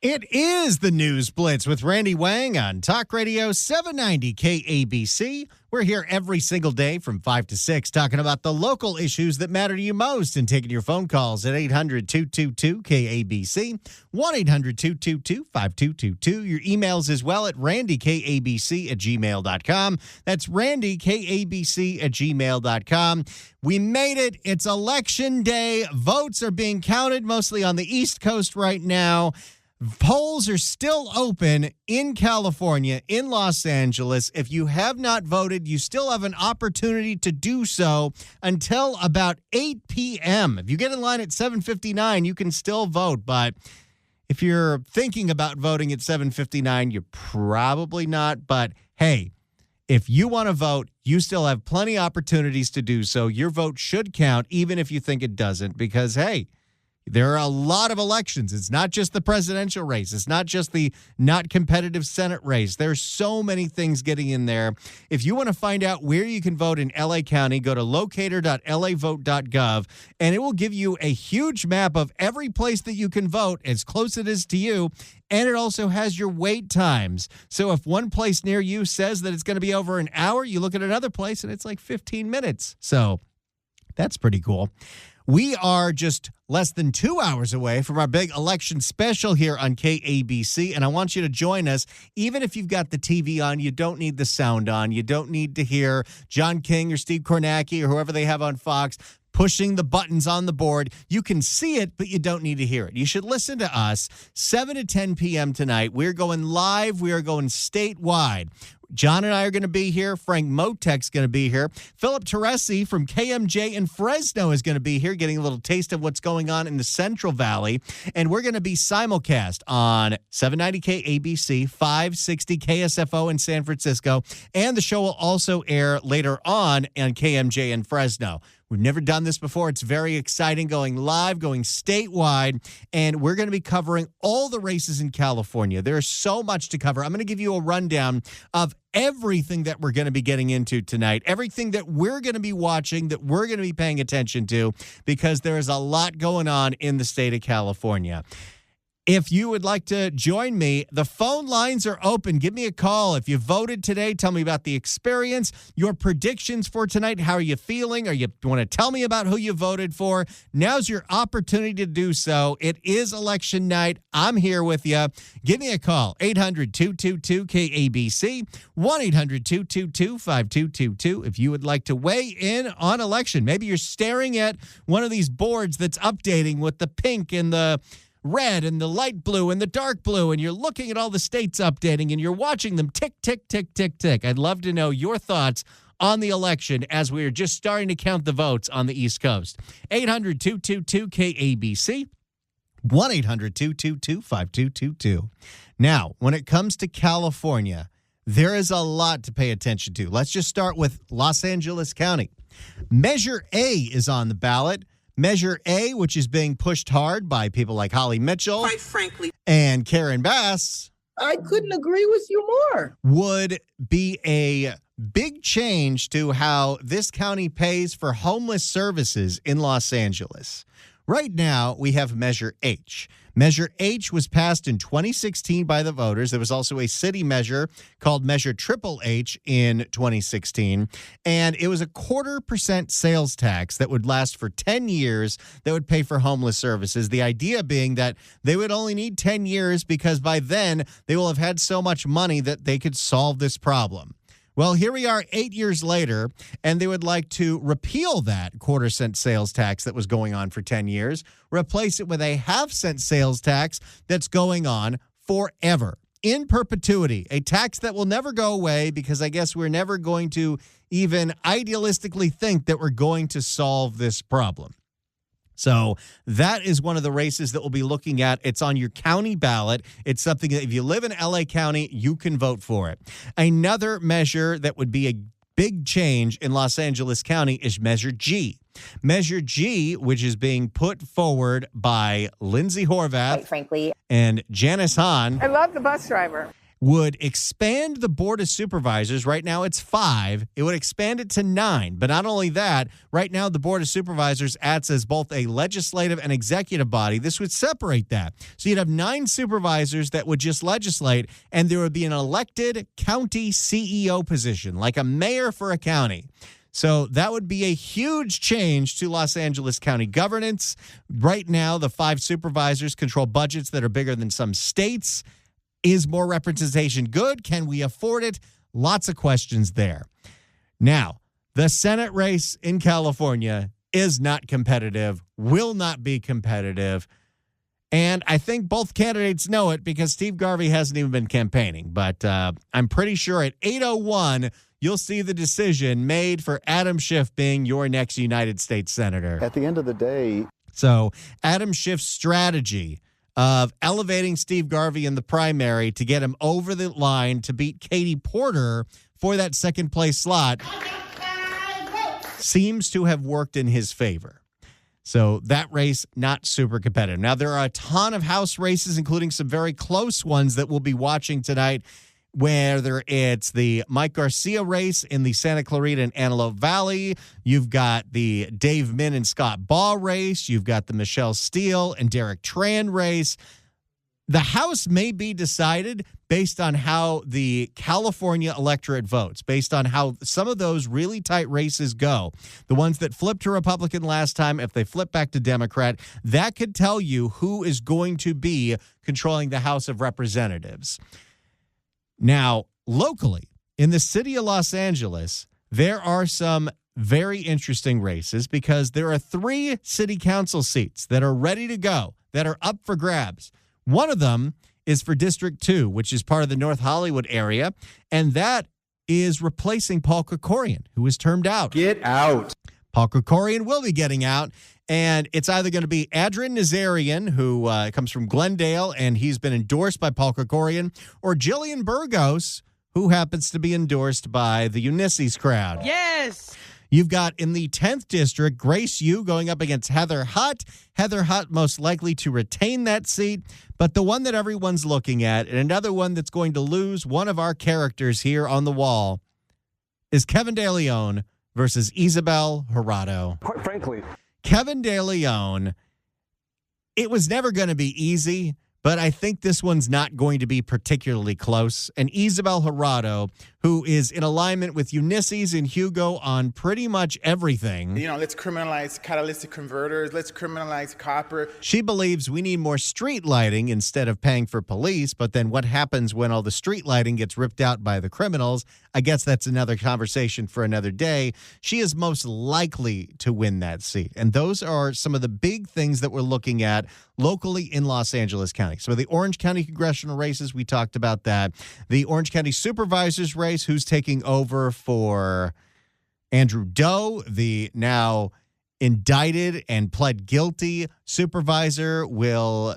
It is the News Blitz with Randy Wang on Talk Radio 790 KABC. We're here every single day from 5 to 6 talking about the local issues that matter to you most and taking your phone calls at 800-222-KABC, 1-800-222-5222. Your emails as well at randykabc@gmail.com. That's randykabc@gmail.com. We made it. It's election day. Votes are being counted mostly on the East Coast right now. Polls are still open in California, in Los Angeles. If you have not voted, you still have an opportunity to do so until about 8 p.m. If you get in line at 7:59, you can still vote. But if you're thinking about voting at 7:59, you're probably not. But hey, if you want to vote, you still have plenty of opportunities to do so. Your vote should count, even if you think it doesn't, because, hey, there are a lot of elections. It's not just the presidential race. It's not just the not competitive Senate race. There's so many things getting in there. If you want to find out where you can vote in LA County, go to locator.lavote.gov, and it will give you a huge map of every place that you can vote, as close it is to you, and it also has your wait times. So if one place near you says that it's going to be over an hour, you look at another place and it's like 15 minutes. So that's pretty cool. We are just less than 2 hours away from our big election special here on KABC, and I want you to join us. Even if you've got the TV on, you don't need the sound on. You don't need to hear John King or Steve Kornacki or whoever they have on Fox pushing the buttons on the board. You can see it, but you don't need to hear it. You should listen to us 7 to 10 p.m. tonight. We're going live. We are going statewide. John and I are going to be here. Frank Motek's going to be here. Philip Teresi from KMJ in Fresno is going to be here, getting a little taste of what's going on in the Central Valley. And we're going to be simulcast on 790 KABC, 560 KSFO in San Francisco. And the show will also air later on KMJ in Fresno. We've never done this before. It's very exciting, going live, going statewide, and we're going to be covering all the races in California. There's so much to cover. I'm going to give you a rundown of everything that we're going to be getting into tonight, everything that we're going to be watching, that we're going to be paying attention to, because there is a lot going on in the state of California. If you would like to join me, the phone lines are open. Give me a call. If you voted today, tell me about the experience, your predictions for tonight. How are you feeling? Or you want to tell me about who you voted for? Now's your opportunity to do so. It is election night. I'm here with you. Give me a call, 800-222-KABC, 1-800-222-5222. If you would like to weigh in on election, maybe you're staring at one of these boards that's updating with the pink and the red and the light blue and the dark blue, and you're looking at all the states updating and you're watching them tick, tick, tick, tick, tick. I'd love to know your thoughts on the election as we're just starting to count the votes on the East Coast. 800-222-KABC, 1-800-222-5222. Now, when it comes to California, there is a lot to pay attention to. Let's just start with Los Angeles County. Measure A is on the ballot. Measure A, which is being pushed hard by people like Holly Mitchell, quite frankly, and Karen Bass, I couldn't agree with you more, would be a big change to how this county pays for homeless services in Los Angeles. Right now, we have Measure H. Measure H was passed in 2016 by the voters. There was also a city measure called Measure Triple H in 2016, and it was a 0.25% sales tax that would last for 10 years that would pay for homeless services. The idea being that they would only need 10 years because by then they will have had so much money that they could solve this problem. Well, here we are 8 years later, and they would like to repeal that 0.25% sales tax that was going on for 10 years, replace it with a 0.5-cent sales tax that's going on forever, in perpetuity, a tax that will never go away because I guess we're never going to even idealistically think that we're going to solve this problem. So that is one of the races that we'll be looking at. It's on your county ballot. It's something that if you live in LA County, you can vote for it. Another measure that would be a big change in Los Angeles County is Measure G. Measure G, which is being put forward by Lindsay Horvath, quite frankly, and Janice Hahn. I love the bus driver. would expand the Board of Supervisors. Right now it's 5. It would expand it to 9. But not only that, right now the Board of Supervisors acts as both a legislative and executive body. This would separate that. So you'd have 9 supervisors that would just legislate, and there would be an elected county CEO position, like a mayor for a county. So that would be a huge change to Los Angeles County governance. Right now, the 5 supervisors control budgets that are bigger than some states. Is more representation good? Can we afford it? Lots of questions there. Now, the Senate race in California is not competitive, will not be competitive. And I think both candidates know it because Steve Garvey hasn't even been campaigning. But I'm pretty sure at 8:01, you'll see the decision made for Adam Schiff being your next United States Senator. At the end of the day. So Adam Schiff's strategy of elevating Steve Garvey in the primary to get him over the line to beat Katie Porter for that second place slot seems to have worked in his favor. So that race, not super competitive. Now, there are a ton of House races, including some very close ones that we'll be watching tonight, whether it's the Mike Garcia race in the Santa Clarita and Antelope Valley. You've got the Dave Min and Scott Baugh race. You've got the Michelle Steele and Derek Tran race. The House may be decided based on how the California electorate votes, based on how some of those really tight races go. The ones that flipped to Republican last time, if they flip back to Democrat, that could tell you who is going to be controlling the House of Representatives. Now, locally, in the city of Los Angeles, there are some very interesting races because there are 3 city council seats that are ready to go, that are up for grabs. One of them is for District 2, which is part of the North Hollywood area, and that is replacing Paul Krikorian, who was termed out. Get out. Paul Krikorian will be getting out, and it's either going to be Adrian Nazarian, who comes from Glendale, and he's been endorsed by Paul Krikorian, or Jillian Burgos, who happens to be endorsed by the Ulysses crowd. Yes! You've got in the 10th district, Grace Yu going up against Heather Hutt. Heather Hutt most likely to retain that seat. But the one that everyone's looking at, and another one that's going to lose one of our characters here on the wall, is Kevin De Leon versus Isabel Jurado. Quite frankly, Kevin De Leon, it was never going to be easy, but I think this one's not going to be particularly close. And Isabel Jurado, who is in alignment with Ulysses and Hugo on pretty much everything. You know, let's criminalize catalytic converters. Let's criminalize copper. She believes we need more street lighting instead of paying for police. But then what happens when all the street lighting gets ripped out by the criminals? I guess that's another conversation for another day. She is most likely to win that seat. And those are some of the big things that we're looking at locally in Los Angeles County. So the Orange County congressional races, we talked about that. The Orange County supervisors race, who's taking over for Andrew Doe, the now indicted and pled guilty supervisor. Will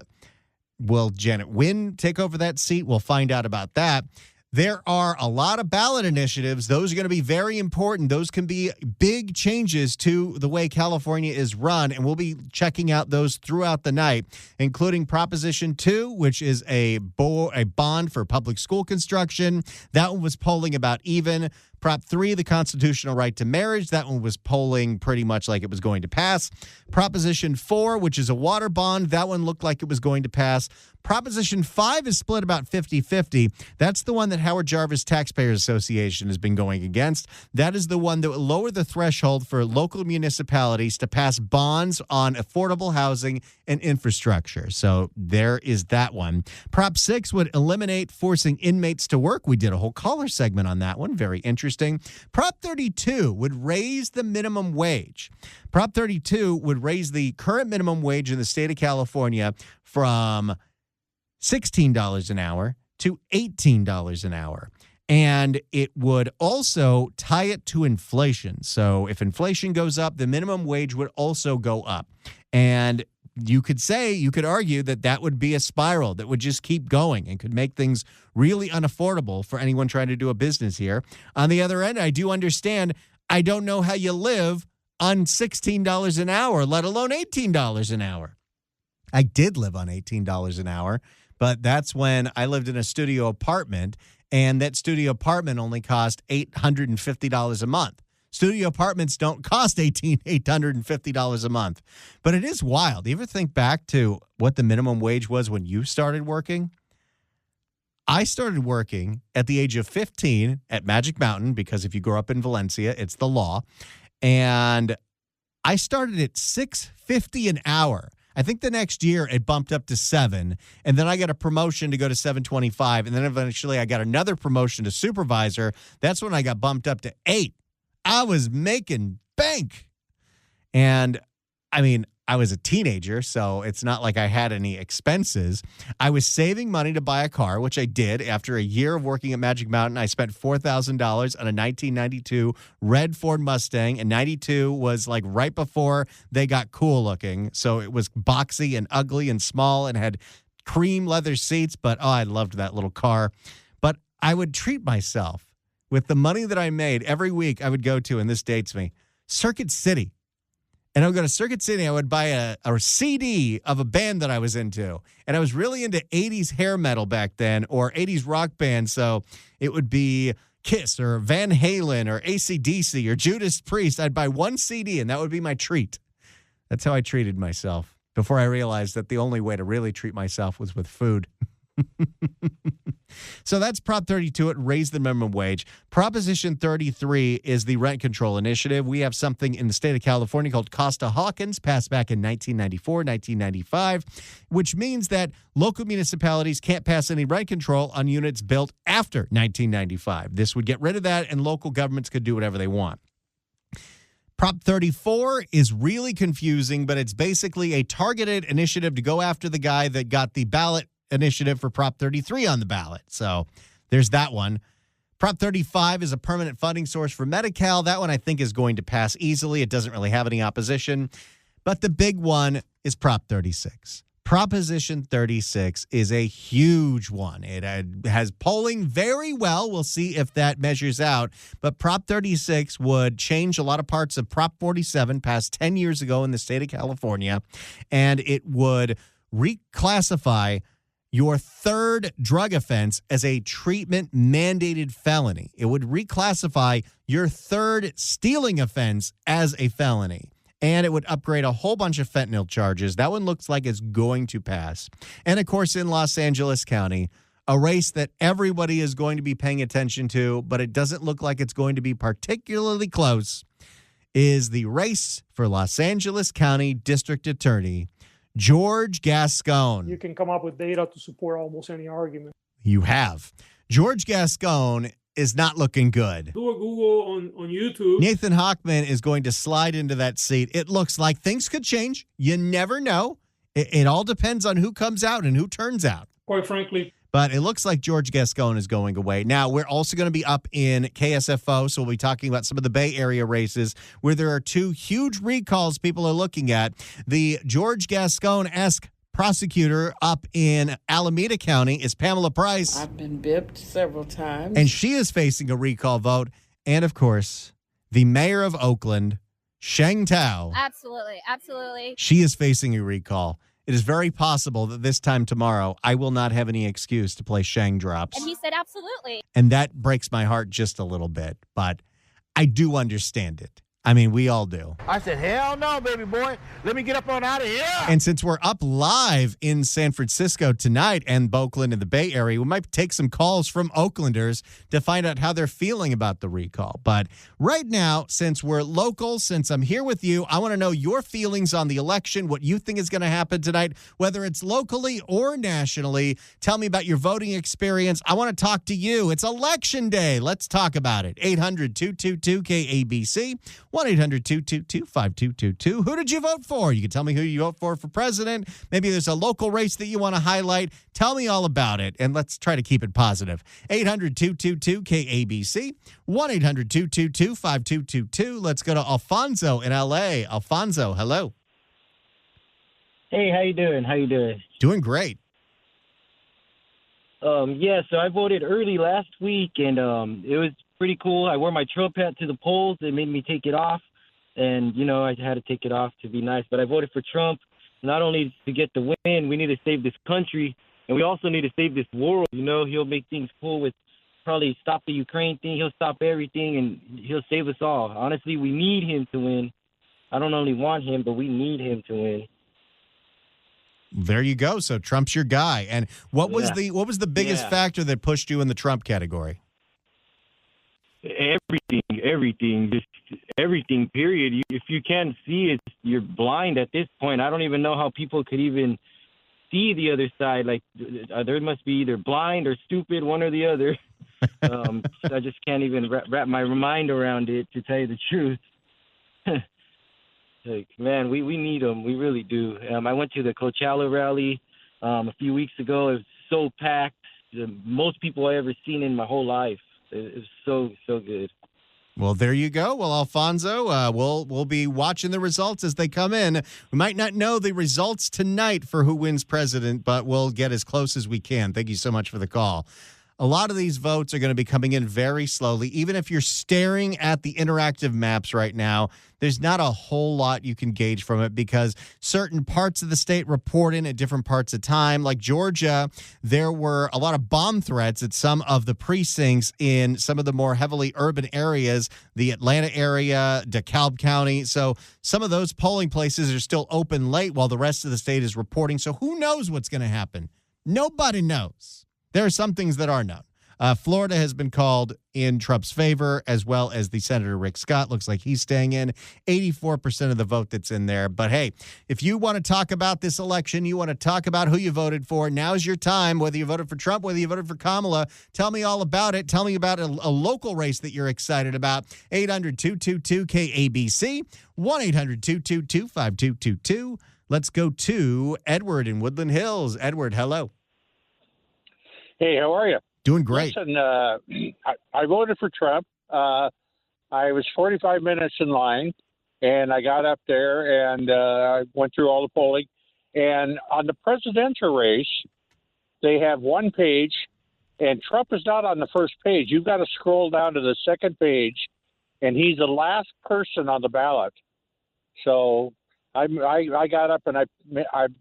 Janet Wynn take over that seat? We'll find out about that. There are a lot of ballot initiatives. Those are going to be very important. Those can be big changes to the way California is run, and we'll be checking out those throughout the night, including Proposition 2, which is a bond for public school construction. That one was polling about even. Prop 3, the constitutional right to marriage. That one was polling pretty much like it was going to pass. Proposition 4, which is a water bond. That one looked like it was going to pass. Proposition 5 is split about 50-50. That's the one that Howard Jarvis Taxpayers Association has been going against. That is the one that would lower the threshold for local municipalities to pass bonds on affordable housing and infrastructure. So there is that one. Prop 6 would eliminate forcing inmates to work. We did a whole caller segment on that one. Very interesting. Prop 32 would raise the minimum wage. Prop 32 would raise the current minimum wage in the state of California from $16 an hour to $18 an hour. And it would also tie it to inflation. So if inflation goes up, the minimum wage would also go up. And you could argue that that would be a spiral that would just keep going and could make things really unaffordable for anyone trying to do a business here. On the other end, I do understand, I don't know how you live on $16 an hour, let alone $18 an hour. I did live on $18 an hour but that's when I lived in a studio apartment, and that studio apartment only cost $850 a month. Studio apartments don't cost $850 a month. But it is wild. You ever think back to what the minimum wage was when you started working? I started working at the age of 15 at Magic Mountain, because if you grow up in Valencia, it's the law. And I started at $6.50 an hour. I think the next year it bumped up to $7, and then I got a promotion to go to $7.25, and then eventually I got another promotion to supervisor. That's when I got bumped up to $8. I was making bank. And I mean, I was a teenager, so it's not like I had any expenses. I was saving money to buy a car, which I did. After a year of working at Magic Mountain, I spent $4,000 on a 1992 red Ford Mustang, and 92 was like right before they got cool looking. So it was boxy and ugly and small and had cream leather seats, but oh, I loved that little car. But I would treat myself with the money that I made every week. I would go to, and this dates me, Circuit City. And I would go to Circuit City. I would buy a CD of a band that I was into. And I was really into 80s hair metal back then, or 80s rock bands. So it would be Kiss or Van Halen or AC/DC or Judas Priest. I'd buy one CD, and that would be my treat. That's how I treated myself before I realized that the only way to really treat myself was with food. So that's Prop 32. It raised the minimum wage. Proposition 33 is the rent control initiative. We have something in the state of California called Costa-Hawkins, passed back in 1994, 1995, which means that local municipalities can't pass any rent control on units built after 1995. This would get rid of that, and local governments could do whatever they want. Prop 34 is really confusing, but it's basically a targeted initiative to go after the guy that got the ballot initiative for Prop 33 on the ballot. So there's that one. Prop 35 is a permanent funding source for Medi-Cal. That one I think is going to pass easily. It doesn't really have any opposition. But the big one is Prop 36. Proposition 36 is a huge one. It has polling very well. We'll see if that measures out. But Prop 36 would change a lot of parts of Prop 47 passed 10 years ago in the state of California. And it would reclassify your third drug offense as a treatment mandated felony. It would reclassify your third stealing offense as a felony. And it would upgrade a whole bunch of fentanyl charges. That one looks like it's going to pass. And of course, in Los Angeles County, a race that everybody is going to be paying attention to, but it doesn't look like it's going to be particularly close, is the race for Los Angeles County District Attorney, George Gascon. You can come up with data to support almost any argument. You have. George Gascon is not looking good. Do a Google on YouTube. Nathan Hochman is going to slide into that seat. It looks like things could change. You never know. It all depends on who comes out and who turns out. Quite frankly. But it looks like George Gascon is going away. Now, we're also going to be up in KSFO, so we'll be talking about some of the Bay Area races where there are two huge recalls people are looking at. The George Gascon-esque prosecutor up in Alameda County is Pamela Price. I've been bipped several times. And she is facing a recall vote. And, of course, the mayor of Oakland, Sheng Tao. Absolutely. Absolutely. She is facing a recall. It is very possible that this time tomorrow, I will not have any excuse to play Shang Drops. And he said absolutely. And that breaks my heart just a little bit, but I do understand it. I mean, we all do. I said, hell no, baby boy. Let me get up on out of here. And since we're up live in San Francisco tonight and Oakland and the Bay Area, we might take some calls from Oaklanders to find out how they're feeling about the recall. But right now, since we're local, since I'm here with you, I want to know your feelings on the election, what you think is going to happen tonight, whether it's locally or nationally. Tell me about your voting experience. I want to talk to you. It's election day. Let's talk about it. 800-222-KABC. 1-800-222-5222. Who did you vote for? You can tell me who you vote for president. Maybe there's a local race that you want to highlight. Tell me all about it, and let's try to keep it positive. 800-222-KABC. 1-800-222-5222. Let's go to Alfonso in L.A. Alfonso, hello. Hey, how you doing? Doing great. Yeah, so I voted early last week, and it was pretty cool. I wore my Trump hat to the polls. They made me take it off, and, you know, I had to take it off to be nice. But I voted for Trump, not only to get the win. We need to save this country, And we also need to save this world. You know, he'll make things cool with probably stop the Ukraine thing. He'll stop everything, and he'll save us all. Honestly, we need him to win. I don't only want him, but we need him to win. There you go. So Trump's your guy. And what was the biggest Yeah. factor that pushed you in the Trump category? Everything, just everything, period. If you can't see it, you're blind at this point. I don't even know how people could even see the other side. Like, there must be either blind or stupid, one or the other. I just can't even wrap my mind around it, to tell you the truth. Like, man, we need them. We really do. I went to the Coachella rally a few weeks ago. It was so packed. The most people I ever seen in my whole life. It was so good. Well, there you go. Well, Alfonso, we'll be watching the results as they come in. We might not know the results tonight for who wins president, but we'll get as close as we can. Thank you so much for the call. A lot of these votes are going to be coming in very slowly. Even if you're staring at the interactive maps right now, there's not a whole lot you can gauge from it because certain parts of the state report in at different parts of time. Like Georgia, there were a lot of bomb threats at some of the precincts in some of the more heavily urban areas, the Atlanta area, DeKalb County. So some of those polling places are still open late while the rest of the state is reporting. So who knows what's going to happen? Nobody knows. There are some things that are known. Florida has been called in Trump's favor, as well as the Senator Rick Scott. Looks like he's staying in. 84% of the vote that's in there. But hey, if you want to talk about this election, you want to talk about who you voted for, now's your time. Whether you voted for Trump, whether you voted for Kamala, tell me all about it. Tell me about a local race that you're excited about. 800-222-KABC, 1-800-222-5222. Let's go to Edward in Woodland Hills. Edward, hello. Hey, how are you? Doing great. Listen, I voted for Trump. I was 45 minutes in line, and I got up there and I went through all the polling. And on the presidential race, they have one page, and Trump is not on the first page. You've got to scroll down to the second page, and he's the last person on the ballot. So I got up and I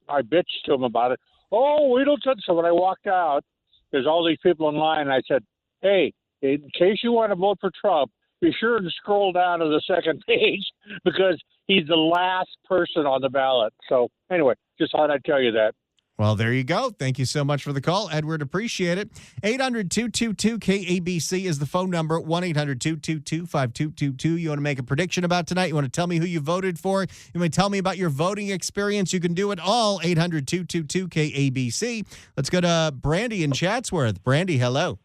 bitched to him about it. Oh, we don't touch. So when I walked out, there's all these people in line. And I said, hey, in case you want to vote for Trump, be sure to scroll down to the second page because he's the last person on the ballot. So anyway, just thought I'd tell you that. Well, there you go. Thank you so much for the call, Edward. Appreciate it. 800-222-KABC is the phone number, 1-800-222-5222. You want to make a prediction about tonight? You want to tell me who you voted for? You want to tell me about your voting experience? You can do it all, 800-222-KABC. Let's go to Brandy in Chatsworth. Brandy, hello.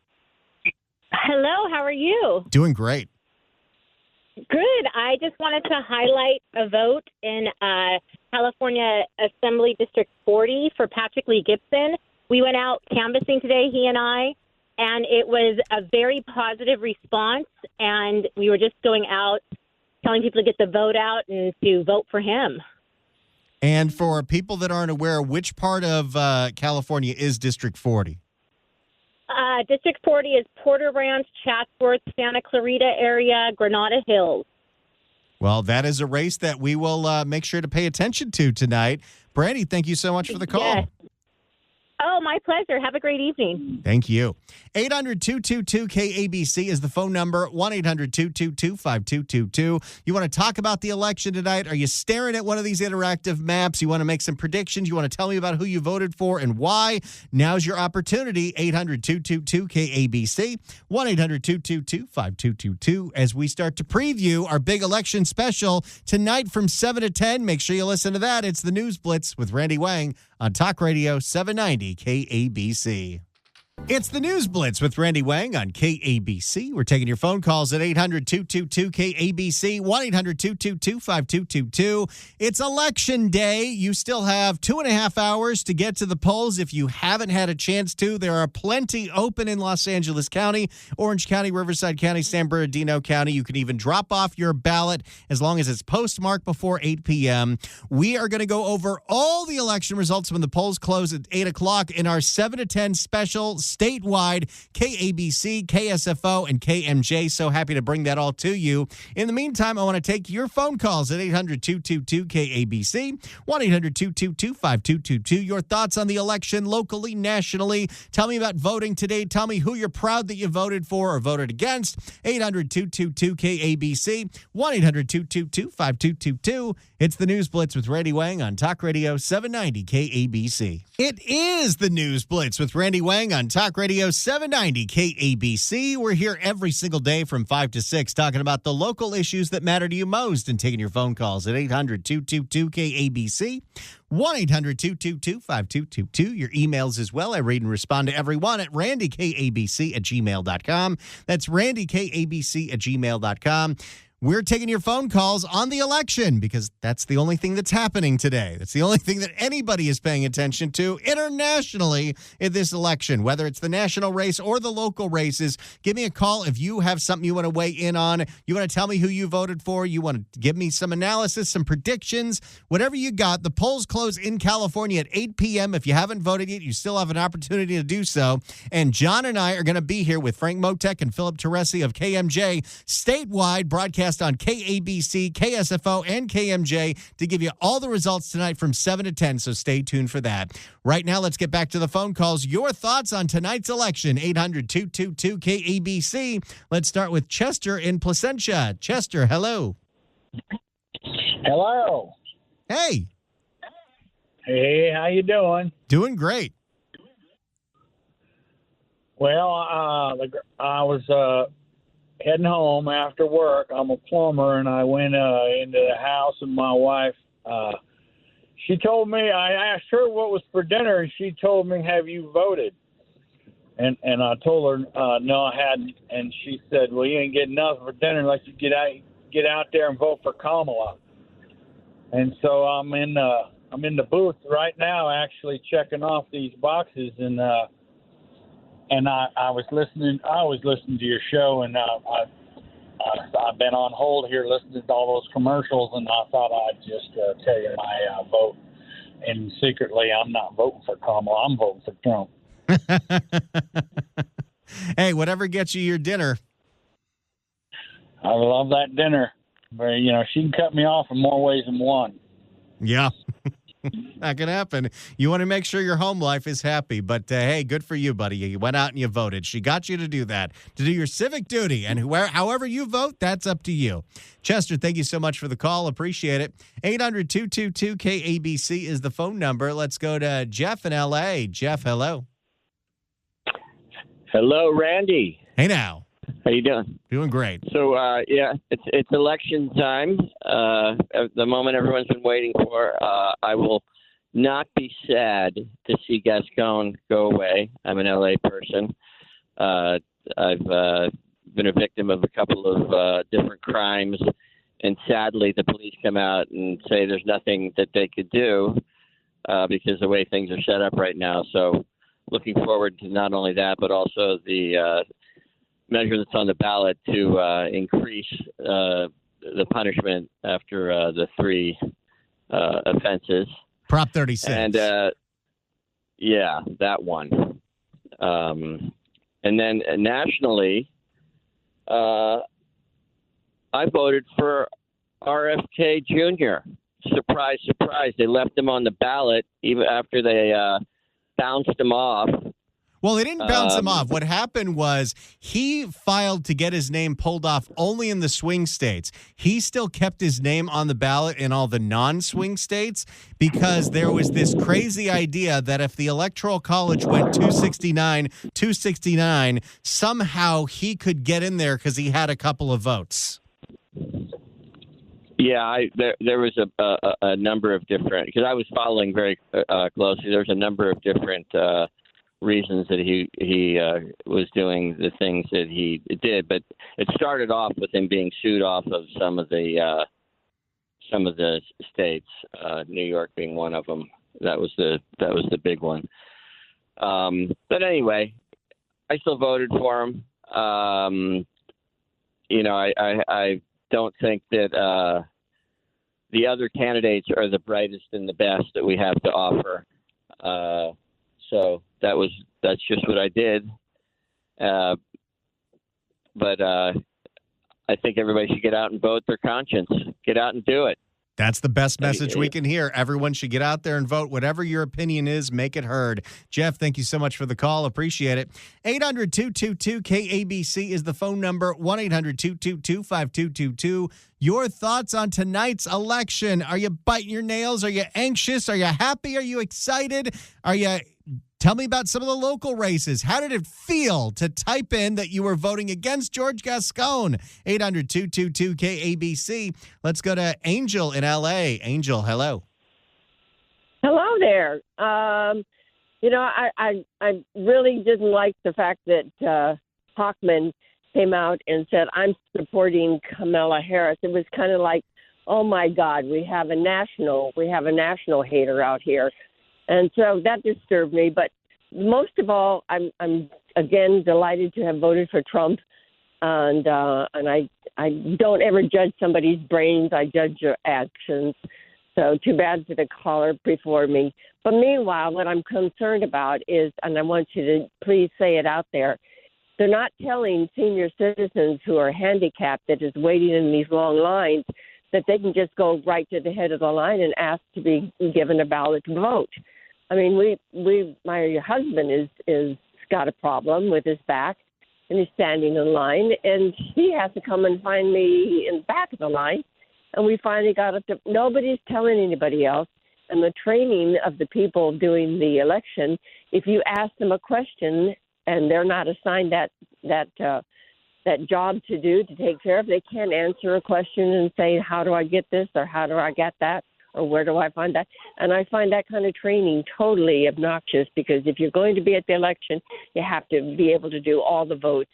Hello, how are you? Doing great. Good. I just wanted to highlight a vote in California Assembly District 40 for Patrick Lee Gibson. We went out canvassing today, he and I, and it was a very positive response, and we were just going out telling people to get the vote out and to vote for him. And for people that aren't aware, which part of California is District 40? District 40 is Porter Ranch, Chatsworth, Santa Clarita area, Granada Hills. Well, that is a race that we will make sure to pay attention to tonight. Brandy, thank you so much for the call. Yes. Oh, my pleasure. Have a great evening. Thank you. 800-222-KABC is the phone number, 1-800-222-5222. You want to talk about the election tonight? Are you staring at one of these interactive maps? You want to make some predictions? You want to tell me about who you voted for and why? Now's your opportunity, 800-222-KABC, 1-800-222-5222. As we start to preview our big election special tonight from 7 to 10, make sure you listen to that. It's the News Blitz with Randy Wang on Talk Radio 790 KABC. It's the News Blitz with Randy Wang on KABC. We're taking your phone calls at 800-222-KABC, 1-800-222-5222. It's Election Day. You still have 2.5 hours to get to the polls if you haven't had a chance to. There are plenty open in Los Angeles County, Orange County, Riverside County, San Bernardino County. You can even drop off your ballot as long as it's postmarked before 8 p.m. We are going to go over all the election results when the polls close at 8 o'clock in our 7 to 10 special statewide, KABC, KSFO, and KMJ. So happy to bring that all to you. In the meantime, I want to take your phone calls at 800-222-KABC, 1-800-222-5222. Your thoughts on the election locally, nationally. Tell me about voting today. Tell me who you're proud that you voted for or voted against. 800-222-KABC, 1-800-222-5222. It's the News Blitz with Randy Wang on Talk Radio 790 KABC. It is the News Blitz with Randy Wang on Talk Radio 790 KABC. We're here every single day from 5 to 6 talking about the local issues that matter to you most and taking your phone calls at 800-222-KABC, 1-800-222-5222. Your emails as well. I read and respond to everyone at randykabc@gmail.com. That's randykabc@gmail.com. We're taking your phone calls on the election because that's the only thing that's happening today. That's the only thing that anybody is paying attention to internationally in this election, whether it's the national race or the local races. Give me a call if you have something you want to weigh in on. You want to tell me who you voted for. You want to give me some analysis, some predictions, whatever you got. The polls close in California at 8 p.m. If you haven't voted yet, you still have an opportunity to do so. And John and I are going to be here with Frank Motek and Philip Teresi of KMJ statewide, broadcast on KABC, KSFO, and KMJ to give you all the results tonight from 7 to 10, so stay tuned for that. Right now, let's get back to the phone calls. Your thoughts on tonight's election, 800-222-KABC. Let's start with Chester in Placentia. Chester, hello. Hello. Hey. Hey, how you doing? Doing great. Well, I was heading home after work. I'm a plumber, and I went into the house, and my wife, she told me, I asked her what was for dinner, and she told me, have you voted? And I told her, no, I hadn't. And she said, well, you ain't getting nothing for dinner unless you get out there and vote for Kamala. And so I'm in the booth right now, actually checking off these boxes, and I was listening. I always listen to your show, and I've been on hold here listening to all those commercials, and I thought I'd just tell you my vote. And secretly, I'm not voting for Kamala. I'm voting for Trump. Hey, whatever gets you your dinner. I love that dinner. But, she can cut me off in more ways than one. Yeah. That can happen. You want to make sure your home life is happy. But, hey, good for you, buddy. You went out and you voted. She got you to do that, to do your civic duty. And however you vote, that's up to you. Chester, thank you so much for the call. Appreciate it. 800-222-KABC is the phone number. Let's go to Jeff in L.A. Jeff, hello. Hello, Randy. Hey, now. How you doing? Doing great. So, it's election time. The moment everyone's been waiting for. I will not be sad to see Gascon go away. I'm an LA person. I've been a victim of a couple of different crimes, and sadly, the police come out and say there's nothing that they could do because of the way things are set up right now. So, looking forward to not only that, but also the measure that's on the ballot to increase the punishment after the 3 offenses. Prop 36. And, that one. And then nationally, I voted for RFK Jr. Surprise, surprise. They left him on the ballot even after they bounced him off. Well, they didn't bounce him off. What happened was he filed to get his name pulled off only in the swing states. He still kept his name on the ballot in all the non-swing states because there was this crazy idea that if the Electoral College went 269, somehow he could get in there because he had a couple of votes. Yeah, there was a number of different, because I was following very closely. There's a number of different reasons that he was doing the things that he did, but it started off with him being sued off of some of the states, New York being one of them. That was the big one. But anyway, I still voted for him. I don't think that the other candidates are the brightest and the best that we have to offer. So that was that's just what I did. But I think everybody should get out and vote their conscience. Get out and do it. That's the best message we can hear. Everyone should get out there and vote. Whatever your opinion is, make it heard. Jeff, thank you so much for the call. Appreciate it. 800-222-KABC is the phone number. 1-800-222-5222. Your thoughts on tonight's election. Are you biting your nails? Are you anxious? Are you happy? Are you excited? Tell me about some of the local races. How did it feel to type in that you were voting against George Gascon? 800-222-KABC. Let's go to Angel in L.A. Angel, hello. Hello there. I really didn't like the fact that Hochman came out and said, I'm supporting Kamala Harris. It was kind of like, oh, my God, we have a national hater out here. And so that disturbed me. But most of all, I'm again delighted to have voted for Trump. And I don't ever judge somebody's brains. I judge your actions. So too bad for the caller before me. But meanwhile, what I'm concerned about is, and I want you to please say it out there, they're not telling senior citizens who are handicapped that is waiting in these long lines that they can just go right to the head of the line and ask to be given a ballot to vote. I mean, my husband is got a problem with his back, and he's standing in line, and he has to come and find me in the back of the line. And we finally got up to, nobody's telling anybody else. And the training of the people doing the election, if you ask them a question and they're not assigned that job to take care of, they can't answer a question and say, how do I get this, or how do I get that, or where do I find that? And I find that kind of training totally obnoxious, because if you're going to be at the election, you have to be able to do all the votes.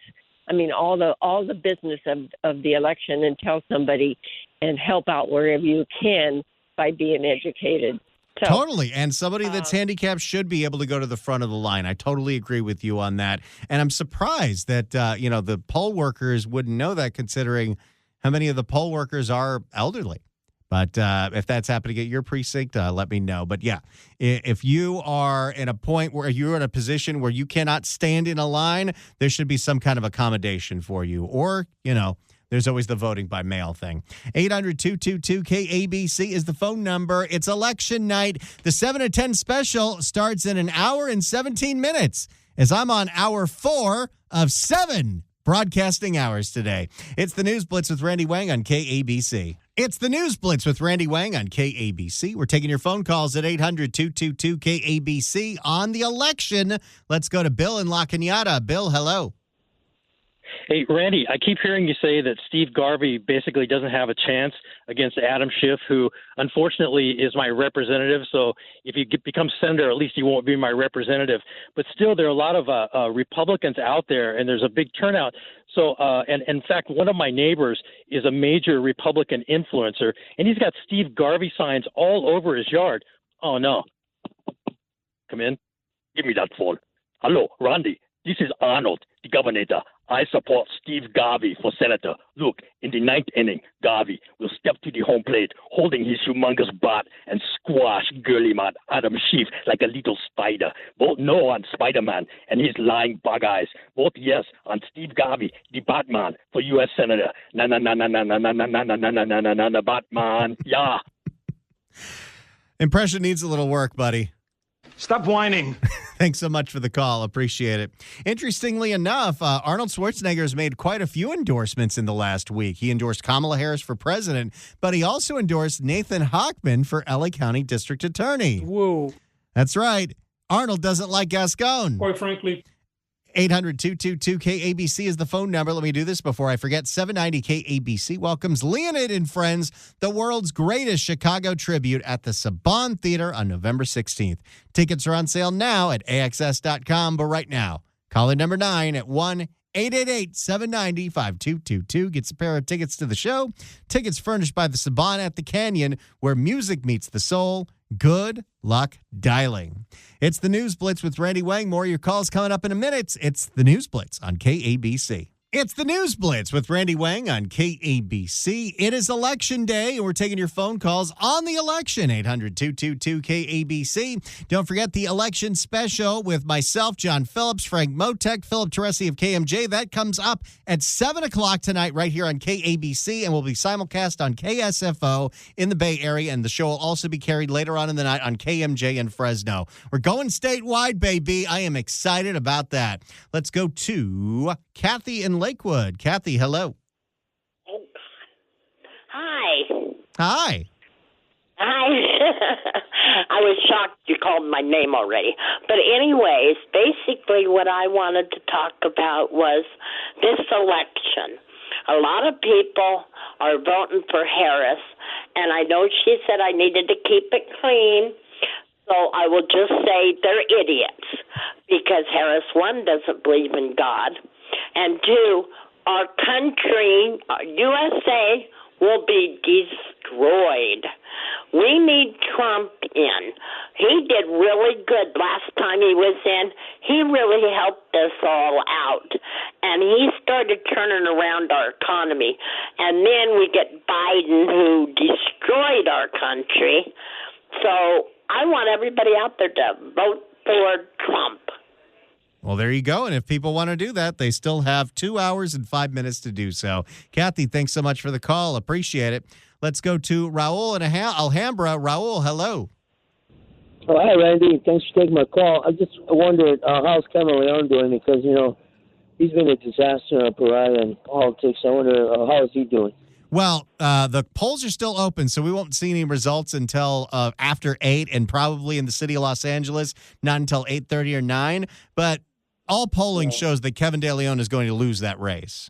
I mean, all the business of the election, and tell somebody and help out wherever you can by being educated. So, totally. And somebody that's handicapped should be able to go to the front of the line. I totally agree with you on that. And I'm surprised that, the poll workers wouldn't know that, considering how many of the poll workers are elderly. But if that's happening at your precinct, let me know. But yeah, if you are in a point where you're in a position where you cannot stand in a line, there should be some kind of accommodation for you. Or, there's always the voting by mail thing. 800-222-KABC is the phone number. It's election night. The 7 to 10 special starts in an hour and 17 minutes, as I'm on hour 4 of 7 broadcasting hours today. It's the News Blitz with Randy Wang on KABC. It's the News Blitz with Randy Wang on KABC. We're taking your phone calls at 800-222-KABC on the election. Let's go to Bill in La Cañada. Bill, hello. Hey, Randy, I keep hearing you say that Steve Garvey basically doesn't have a chance against Adam Schiff, who unfortunately is my representative. So if you become senator, at least he won't be my representative. But still, there are a lot of Republicans out there, and there's a big turnout. So, and in fact, one of my neighbors is a major Republican influencer, and he's got Steve Garvey signs all over his yard. Oh, no. Come in. Give me that phone. Hello, Randy. This is Arnold, the governor. I support Steve Garvey for senator. Look, in the 9th inning, Garvey will step to the home plate, holding his humongous bat, and squash girly man Adam Schiff like a little spider. Vote no on Spider-Man and his lying bug eyes. Vote yes on Steve Garvey, the Batman, for U.S. senator. Na na na na na na na na na na na na na na Batman. Yeah. Impression needs a little work, buddy. Stop whining. Thanks so much for the call. Appreciate it. Interestingly enough, Arnold Schwarzenegger has made quite a few endorsements in the last week. He endorsed Kamala Harris for president, but he also endorsed Nathan Hochman for LA County District Attorney. Whoa. That's right. Arnold doesn't like Gascon. Quite frankly. 800-222-KABC is the phone number. Let me do this before I forget. 790 KABC welcomes Leonid and Friends, the world's greatest Chicago tribute, at the Saban Theater on November 16th. Tickets are on sale now at AXS.com, but right now, caller number 9 at 1-888-790-5222 gets a pair of tickets to the show. Tickets furnished by the Saban at the Canyon, where music meets the soul. Good luck dialing. It's the News Blitz with Randy Wang. More of your calls coming up in a minute. It's the News Blitz on KABC. It's the News Blitz with Randy Wang on KABC. It is Election Day, and we're taking your phone calls on the election, 800-222-KABC. Don't forget the election special with myself, John Phillips, Frank Motek, Philip Teresi of KMJ. That comes up at 7 o'clock tonight right here on KABC, and will be simulcast on KSFO in the Bay Area, and the show will also be carried later on in the night on KMJ in Fresno. We're going statewide, baby. I am excited about that. Let's go to Kathy in Lakewood. Kathy, hello. Oh, God. Hi. Hi. Hi. I was shocked you called my name already. But anyways, basically what I wanted to talk about was this election. A lot of people are voting for Harris, and I know she said I needed to keep it clean, so I will just say they're idiots because Harris, one, doesn't believe in God, and two, our country, USA, will be destroyed. We need Trump in. He did really good last time he was in. He really helped us all out. And he started turning around our economy. And then we get Biden, who destroyed our country. So I want everybody out there to vote for Trump. Well, there you go. And if people want to do that, they still have 2 hours and 5 minutes to do so. Kathy, thanks so much for the call. Appreciate it. Let's go to Raul in Alhambra. Raul, hello. Oh, hi, Randy. Thanks for taking my call. I just wondered, how's Cameron Leon doing? Because, he's been a disaster, a pariah in politics. I wonder, how is he doing? Well, the polls are still open, so we won't see any results until after 8, and probably in the city of Los Angeles, not until 8:30 or 9. But all polling shows that Kevin De Leon is going to lose that race.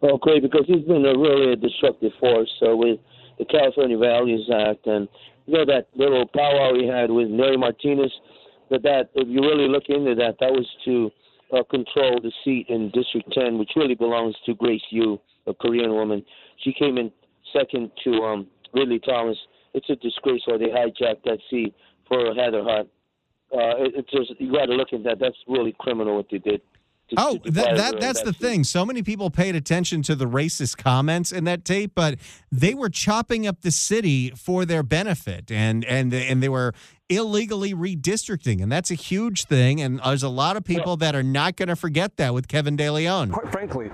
Oh, great, because he's been really a destructive force with the California Values Act and, that little powwow he had with Mary Martinez, that if you really look into that was to control the seat in District 10, which really belongs to Grace Yu, a Korean woman. She came in second to Ridley Thomas. It's a disgrace why they hijacked that seat for Heather Hutt. It's just, you got to look at that. That's really criminal what they did. That's the thing. So many people paid attention to the racist comments in that tape, but they were chopping up the city for their benefit, and they were illegally redistricting, and that's a huge thing. And there's a lot of people that are not going to forget that with Kevin De Leon. Quite frankly.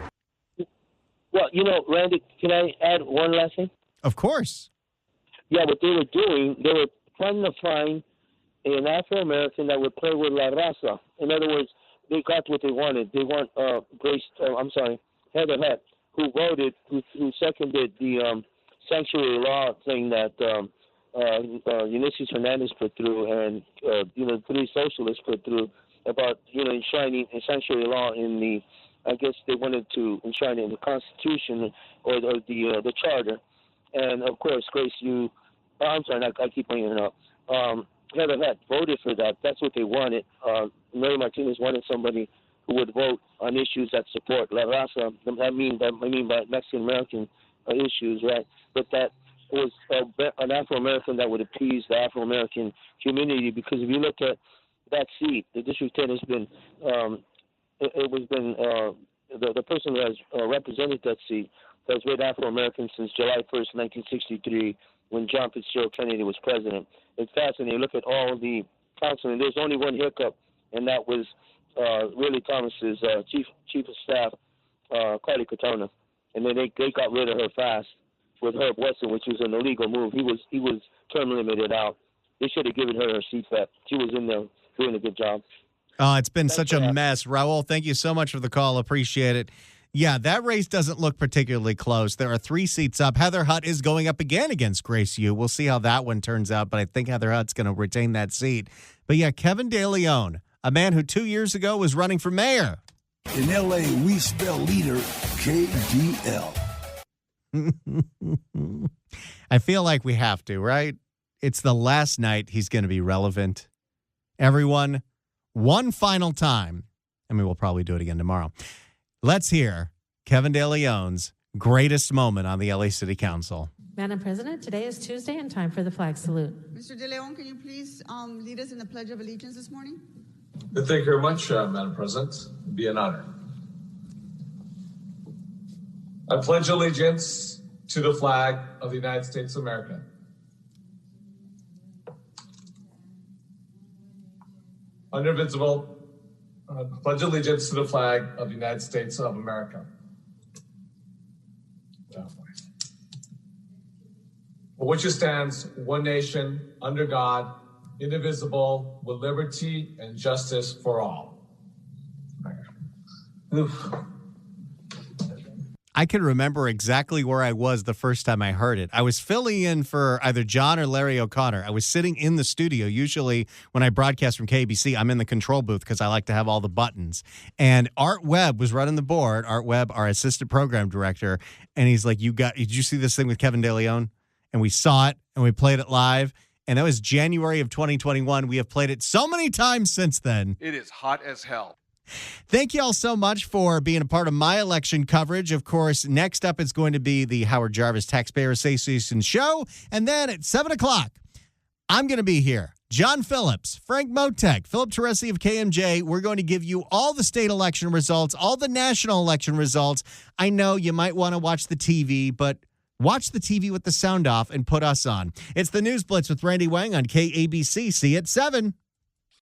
Well, Randy, can I add one last thing? Of course. Yeah, what they were doing, they were trying to find an Afro-American that would play with La Raza. In other words, they got what they wanted. They want Heather Hutt, who seconded the sanctuary law thing that Ulysses Hernandez put through, and the three socialists put through about enshrining a sanctuary law in the. I guess they wanted to enshrine it in the Constitution or the Charter, and of course, Grace Yu. I keep bringing it up. Heather Hutt voted for that. That's what they wanted. Mary Martinez wanted somebody who would vote on issues that support La Raza. I mean by Mexican American issues, right? But that was an Afro-American that would appease the Afro-American community. Because if you look at that seat, the District 10 has been, the person who has represented that seat has been Afro-American since July 1st, 1963, when John Fitzgerald Kennedy was president. It's fascinating. Look at all the councilmen. There's only one hiccup, and that was Ridley Thomas's chief of staff, Carly Katona. And then they got rid of her fast with Herb Wesson, which was an illegal move. He was term limited out. They should have given her seat back. She was in there doing a good job. It's been such a mess. Raul, thank you so much for the call. Appreciate it. Yeah, that race doesn't look particularly close. There are 3 seats up. Heather Hutt is going up again against Grace Yu. We'll see how that one turns out, but I think Heather Hutt's going to retain that seat. But yeah, Kevin De Leon, a man who 2 years ago was running for mayor. In L.A., we spell leader KDL. I feel like we have to, right? It's the last night he's going to be relevant. Everyone, one final time. I mean, we'll probably do it again tomorrow. Let's hear Kevin De Leon's greatest moment on the LA City Council. Madam President, today is Tuesday and time for the flag salute. Mr. De Leon, can you please lead us in the Pledge of Allegiance this morning? Thank you very much, Madam President. It'd be an honor. I pledge allegiance to the flag of the United States of America. Indivisible, pledge allegiance to the flag of the United States of America. For which it stands, one nation, under God, indivisible, with liberty and justice for all. I can remember exactly where I was the first time I heard it. I was filling in for either John or Larry O'Connor. I was sitting in the studio. Usually when I broadcast from KBC, I'm in the control booth because I like to have all the buttons. And Art Webb was running the board. Art Webb, our assistant program director. And he's like, did you see this thing with Kevin De Leon? And we saw it and we played it live. And that was January of 2021. We have played it so many times since then. It is hot as hell. Thank you all so much for being a part of my election coverage. Of course, next up is going to be the Howard Jarvis Taxpayer Association show. And then at 7 o'clock, I'm going to be here. John Phillips, Frank Motek, Philip Teresi of KMJ. We're going to give you all the state election results, all the national election results. I know you might want to watch the TV, but watch the TV with the sound off and put us on. It's the News Blitz with Randy Wang on KABC. See you at 7.